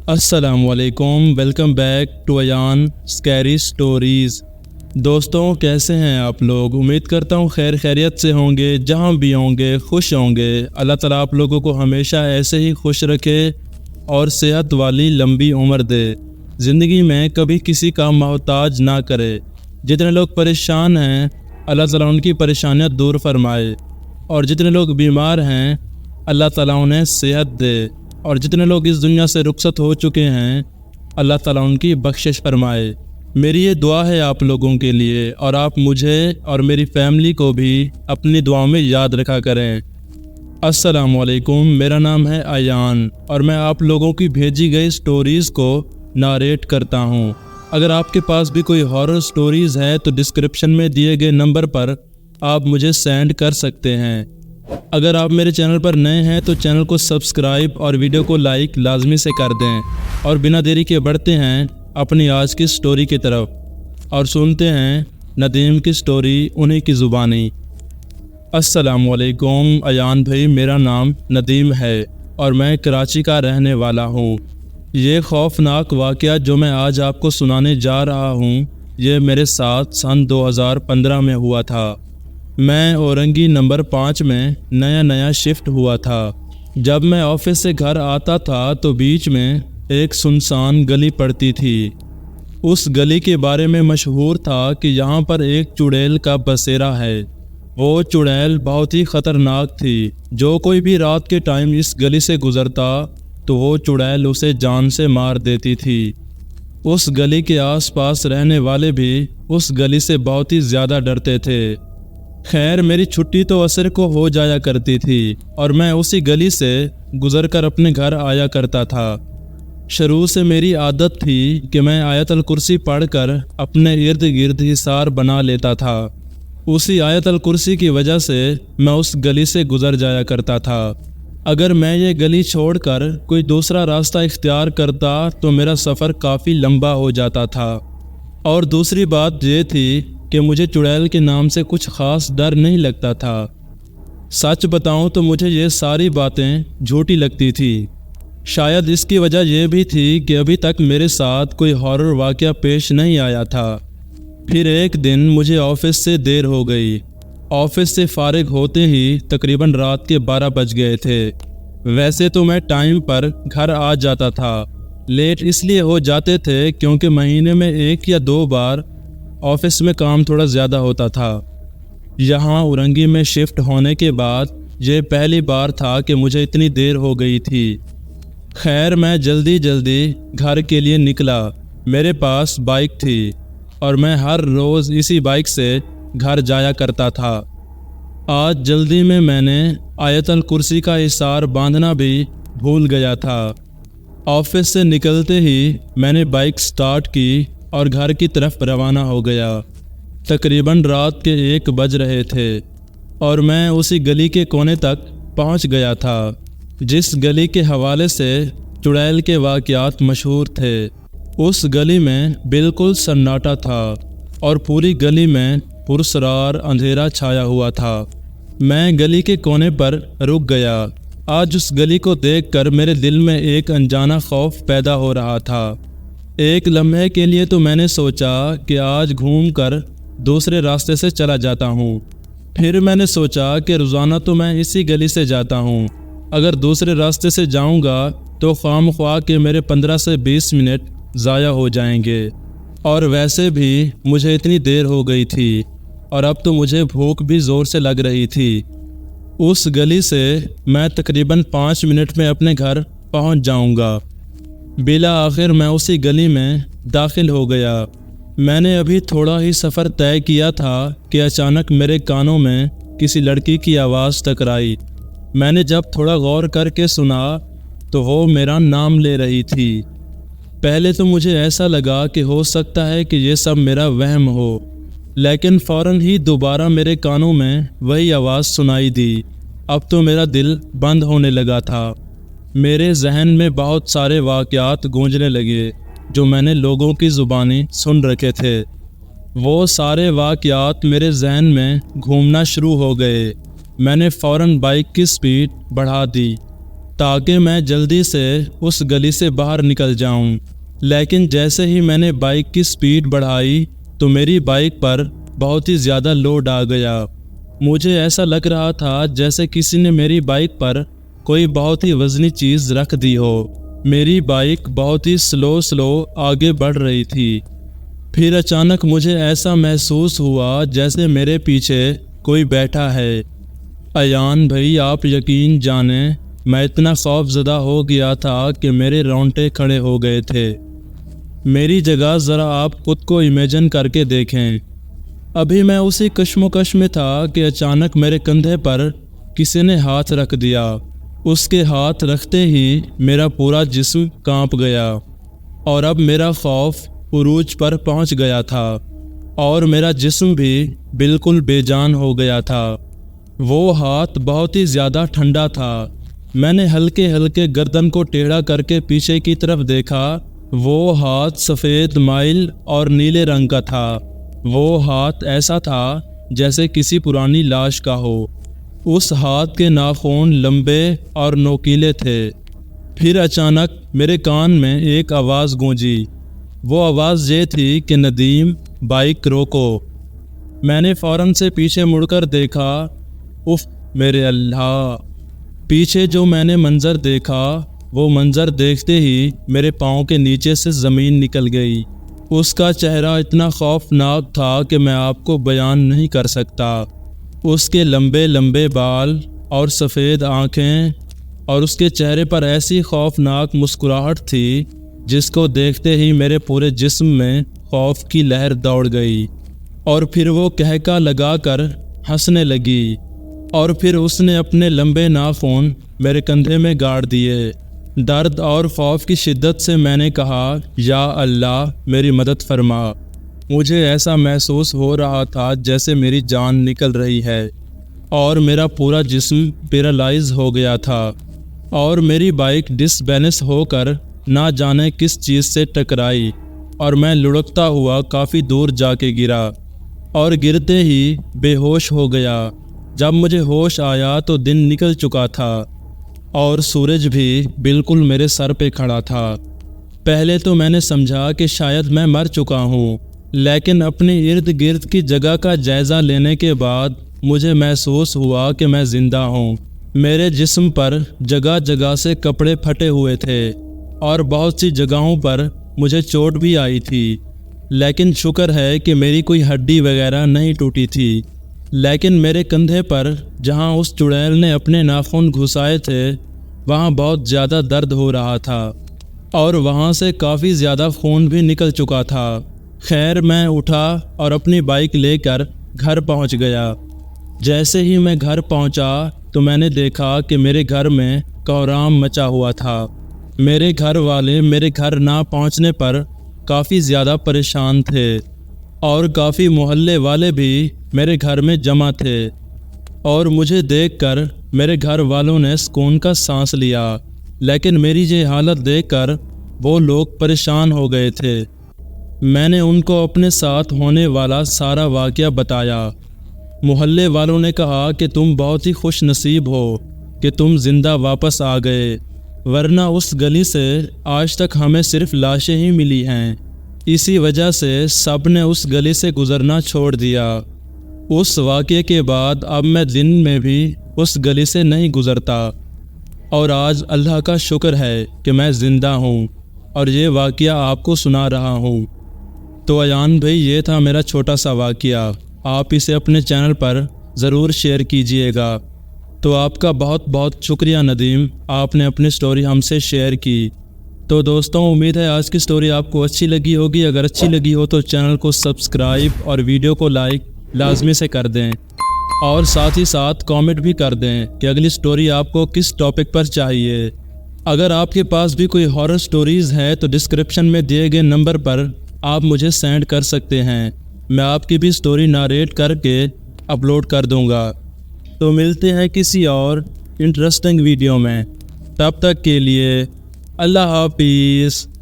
السلام علیکم، welcome back to Ayan scary stories. دوستوں، کیسے ہیں آپ لوگ؟ امید کرتا ہوں خیر خیریت سے ہوں گے، جہاں بھی ہوں گے خوش ہوں گے۔ اللہ تعالیٰ آپ لوگوں کو ہمیشہ ایسے ہی خوش رکھے اور صحت والی لمبی عمر دے، زندگی میں کبھی کسی کا محتاج نہ کرے۔ جتنے لوگ پریشان ہیں اللہ تعالیٰ ان کی پریشانیاں دور فرمائے، اور جتنے لوگ بیمار ہیں اللہ تعالیٰ انہیں صحت دے، اور جتنے لوگ اس دنیا سے رخصت ہو چکے ہیں اللہ تعالیٰ ان کی بخشش فرمائے۔ میری یہ دعا ہے آپ لوگوں کے لیے، اور آپ مجھے اور میری فیملی کو بھی اپنی دعاؤں میں یاد رکھا کریں۔ السلام علیکم، میرا نام ہے ایان، اور میں آپ لوگوں کی بھیجی گئی سٹوریز کو ناریٹ کرتا ہوں۔ اگر آپ کے پاس بھی کوئی ہارر سٹوریز ہے تو ڈسکرپشن میں دیے گئے نمبر پر آپ مجھے سینڈ کر سکتے ہیں۔ اگر آپ میرے چینل پر نئے ہیں تو چینل کو سبسکرائب اور ویڈیو کو لائک لازمی سے کر دیں، اور بنا دیری کے بڑھتے ہیں اپنی آج کی سٹوری کی طرف، اور سنتے ہیں ندیم کی سٹوری انہی کی زبانی۔ السلام علیکم ایان بھائی، میرا نام ندیم ہے اور میں کراچی کا رہنے والا ہوں۔ یہ خوفناک واقعہ جو میں آج آپ کو سنانے جا رہا ہوں یہ میرے ساتھ سن 2015 میں ہوا تھا۔ میں اورنگی نمبر 5 میں نیا شفٹ ہوا تھا۔ جب میں آفس سے گھر آتا تھا تو بیچ میں ایک سنسان گلی پڑتی تھی۔ اس گلی کے بارے میں مشہور تھا کہ یہاں پر ایک چڑیل کا بسیرا ہے۔ وہ چڑیل بہت ہی خطرناک تھی، جو کوئی بھی رات کے ٹائم اس گلی سے گزرتا تو وہ چڑیل اسے جان سے مار دیتی تھی۔ اس گلی کے آس پاس رہنے والے بھی اس گلی سے بہت ہی زیادہ ڈرتے تھے۔ خیر، میری چھٹی تو عصر کو ہو جایا کرتی تھی اور میں اسی گلی سے گزر کر اپنے گھر آیا کرتا تھا۔ شروع سے میری عادت تھی کہ میں آیت الکرسی پڑھ کر اپنے ارد گرد حصار بنا لیتا تھا۔ اسی آیت الکرسی کی وجہ سے میں اس گلی سے گزر جایا کرتا تھا۔ اگر میں یہ گلی چھوڑ کر کوئی دوسرا راستہ اختیار کرتا تو میرا سفر کافی لمبا ہو جاتا تھا۔ اور دوسری بات یہ تھی کہ مجھے چڑیل کے نام سے کچھ خاص ڈر نہیں لگتا تھا۔ سچ بتاؤں تو مجھے یہ ساری باتیں جھوٹی لگتی تھی۔ شاید اس کی وجہ یہ بھی تھی کہ ابھی تک میرے ساتھ کوئی ہارر واقعہ پیش نہیں آیا تھا۔ پھر ایک دن مجھے آفس سے دیر ہو گئی۔ آفس سے فارغ ہوتے ہی تقریباً رات کے 12 بج گئے تھے۔ ویسے تو میں ٹائم پر گھر آ جاتا تھا، لیٹ اس لیے ہو جاتے تھے کیونکہ مہینے میں 1 یا 2 بار آفس میں کام تھوڑا زیادہ ہوتا تھا۔ یہاں اورنگی میں شفٹ ہونے کے بعد یہ پہلی بار تھا کہ مجھے اتنی دیر ہو گئی تھی۔ خیر، میں جلدی گھر کے لیے نکلا۔ میرے پاس بائک تھی اور میں ہر روز اسی بائک سے گھر جایا کرتا تھا۔ آج جلدی میں نے آیت الکرسی کا حصار باندھنا بھی بھول گیا تھا۔ آفس سے نکلتے ہی میں نے بائک سٹارٹ کی اور گھر کی طرف روانہ ہو گیا۔ تقریباً رات کے 1 بج رہے تھے اور میں اسی گلی کے کونے تک پہنچ گیا تھا جس گلی کے حوالے سے چڑیل کے واقعات مشہور تھے۔ اس گلی میں بالکل سناٹا تھا اور پوری گلی میں پرسرار اندھیرا چھایا ہوا تھا۔ میں گلی کے کونے پر رک گیا۔ آج اس گلی کو دیکھ کر میرے دل میں ایک انجانا خوف پیدا ہو رہا تھا۔ ایک لمحے کے لیے تو میں نے سوچا کہ آج گھوم کر دوسرے راستے سے چلا جاتا ہوں۔ پھر میں نے سوچا کہ روزانہ تو میں اسی گلی سے جاتا ہوں، اگر دوسرے راستے سے جاؤں گا تو خواہ مخواہ کے میرے 15 سے 20 منٹ ضائع ہو جائیں گے، اور ویسے بھی مجھے اتنی دیر ہو گئی تھی اور اب تو مجھے بھوک بھی زور سے لگ رہی تھی۔ اس گلی سے میں تقریباً 5 منٹ میں اپنے گھر پہنچ جاؤں گا۔ بالآخر میں اسی گلی میں داخل ہو گیا۔ میں نے ابھی تھوڑا ہی سفر طے کیا تھا کہ اچانک میرے کانوں میں کسی لڑکی کی آواز ٹکرائی۔ میں نے جب تھوڑا غور کر کے سنا تو وہ میرا نام لے رہی تھی۔ پہلے تو مجھے ایسا لگا کہ ہو سکتا ہے کہ یہ سب میرا وہم ہو، لیکن فوراً ہی دوبارہ میرے کانوں میں وہی آواز سنائی دی۔ اب تو میرا دل بند ہونے لگا تھا۔ میرے ذہن میں بہت سارے واقعات گونجنے لگے جو میں نے لوگوں کی زبانی سن رکھے تھے۔ وہ سارے واقعات میرے ذہن میں گھومنا شروع ہو گئے۔ میں نے فوراً بائک کی سپیڈ بڑھا دی تاکہ میں جلدی سے اس گلی سے باہر نکل جاؤں، لیکن جیسے ہی میں نے بائک کی سپیڈ بڑھائی تو میری بائک پر بہت ہی زیادہ لوڈ آ گیا۔ مجھے ایسا لگ رہا تھا جیسے کسی نے میری بائک پر کوئی بہت ہی وزنی چیز رکھ دی ہو۔ میری بائک بہت ہی سلو آگے بڑھ رہی تھی۔ پھر اچانک مجھے ایسا محسوس ہوا جیسے میرے پیچھے کوئی بیٹھا ہے۔ ایان بھائی، آپ یقین جانیں میں اتنا خوف زدہ ہو گیا تھا کہ میرے رونگٹے کھڑے ہو گئے تھے۔ میری جگہ ذرا آپ خود کو امیجن کر کے دیکھیں۔ ابھی میں اسی کشمکش میں تھا کہ اچانک میرے کندھے پر کسی نے ہاتھ رکھ دیا۔ اس کے ہاتھ رکھتے ہی میرا پورا جسم کانپ گیا اور اب میرا خوف عروج پر پہنچ گیا تھا اور میرا جسم بھی بالکل بے جان ہو گیا تھا۔ وہ ہاتھ بہت ہی زیادہ ٹھنڈا تھا۔ میں نے ہلکے گردن کو ٹیڑھا کر کے پیچھے کی طرف دیکھا۔ وہ ہاتھ سفید مائل اور نیلے رنگ کا تھا۔ وہ ہاتھ ایسا تھا جیسے کسی پرانی لاش کا ہو۔ اس ہاتھ کے ناخن لمبے اور نوکیلے تھے۔ پھر اچانک میرے کان میں ایک آواز گونجی۔ وہ آواز یہ تھی کہ ندیم، بائک روکو۔ میں نے فوراً سے پیچھے مڑ کر دیکھا۔ اف میرے اللہ! پیچھے جو میں نے منظر دیکھا، وہ منظر دیکھتے ہی میرے پاؤں کے نیچے سے زمین نکل گئی۔ اس کا چہرہ اتنا خوفناک تھا کہ میں آپ کو بیان نہیں کر سکتا۔ اس کے لمبے بال اور سفید آنکھیں اور اس کے چہرے پر ایسی خوفناک مسکراہٹ تھی جس کو دیکھتے ہی میرے پورے جسم میں خوف کی لہر دوڑ گئی۔ اور پھر وہ کہکا لگا کر ہنسنے لگی اور پھر اس نے اپنے لمبے ناخن میرے کندھے میں گاڑ دیے۔ درد اور خوف کی شدت سے میں نے کہا، یا اللہ میری مدد فرما۔ مجھے ایسا محسوس ہو رہا تھا جیسے میری جان نکل رہی ہے اور میرا پورا جسم پیرالائز ہو گیا تھا اور میری بائک ڈس بیلنس ہو کر نہ جانے کس چیز سے ٹکرائی اور میں لڑکتا ہوا کافی دور جا کے گرا اور گرتے ہی بے ہوش ہو گیا۔ جب مجھے ہوش آیا تو دن نکل چکا تھا اور سورج بھی بالکل میرے سر پہ کھڑا تھا۔ پہلے تو میں نے سمجھا کہ شاید میں مر چکا ہوں، لیکن اپنے ارد گرد کی جگہ کا جائزہ لینے کے بعد مجھے محسوس ہوا کہ میں زندہ ہوں۔ میرے جسم پر جگہ جگہ سے کپڑے پھٹے ہوئے تھے اور بہت سی جگہوں پر مجھے چوٹ بھی آئی تھی، لیکن شکر ہے کہ میری کوئی ہڈی وغیرہ نہیں ٹوٹی تھی۔ لیکن میرے کندھے پر جہاں اس چڑیل نے اپنے ناخن گھسائے تھے وہاں بہت زیادہ درد ہو رہا تھا اور وہاں سے کافی زیادہ خون بھی نکل چکا تھا۔ خیر میں اٹھا اور اپنی بائک لے کر گھر پہنچ گیا۔ جیسے ہی میں گھر پہنچا تو میں نے دیکھا کہ میرے گھر میں کوہرام مچا ہوا تھا۔ میرے گھر والے میرے گھر نہ پہنچنے پر کافی زیادہ پریشان تھے اور کافی محلے والے بھی میرے گھر میں جمع تھے اور مجھے دیکھ کر میرے گھر والوں نے سکون کا سانس لیا، لیکن میری یہ حالت دیکھ کر وہ لوگ پریشان ہو گئے تھے۔ میں نے ان کو اپنے ساتھ ہونے والا سارا واقعہ بتایا۔ محلے والوں نے کہا کہ تم بہت ہی خوش نصیب ہو کہ تم زندہ واپس آ گئے، ورنہ اس گلی سے آج تک ہمیں صرف لاشیں ہی ملی ہیں۔ اسی وجہ سے سب نے اس گلی سے گزرنا چھوڑ دیا۔ اس واقعے کے بعد اب میں دن میں بھی اس گلی سے نہیں گزرتا اور آج اللہ کا شکر ہے کہ میں زندہ ہوں اور یہ واقعہ آپ کو سنا رہا ہوں۔ تو ایان بھائی، یہ تھا میرا چھوٹا سا واقعہ۔ آپ اسے اپنے چینل پر ضرور شیئر کیجئے گا۔ تو آپ کا بہت بہت شکریہ ندیم، آپ نے اپنی سٹوری ہم سے شیئر کی۔ تو دوستوں، امید ہے آج کی سٹوری آپ کو اچھی لگی ہوگی۔ اگر اچھی لگی ہو تو چینل کو سبسکرائب اور ویڈیو کو لائک لازمی سے کر دیں اور ساتھ ہی ساتھ کامنٹ بھی کر دیں کہ اگلی سٹوری آپ کو کس ٹاپک پر چاہیے۔ اگر آپ کے پاس بھی کوئی ہارر سٹوریز ہے تو ڈسکرپشن میں دیے گئے نمبر پر آپ مجھے سینڈ کر سکتے ہیں، میں آپ کی بھی سٹوری ناریٹ کر کے اپلوڈ کر دوں گا۔ تو ملتے ہیں کسی اور انٹرسٹنگ ویڈیو میں، تب تک کے لیے اللہ حافظ۔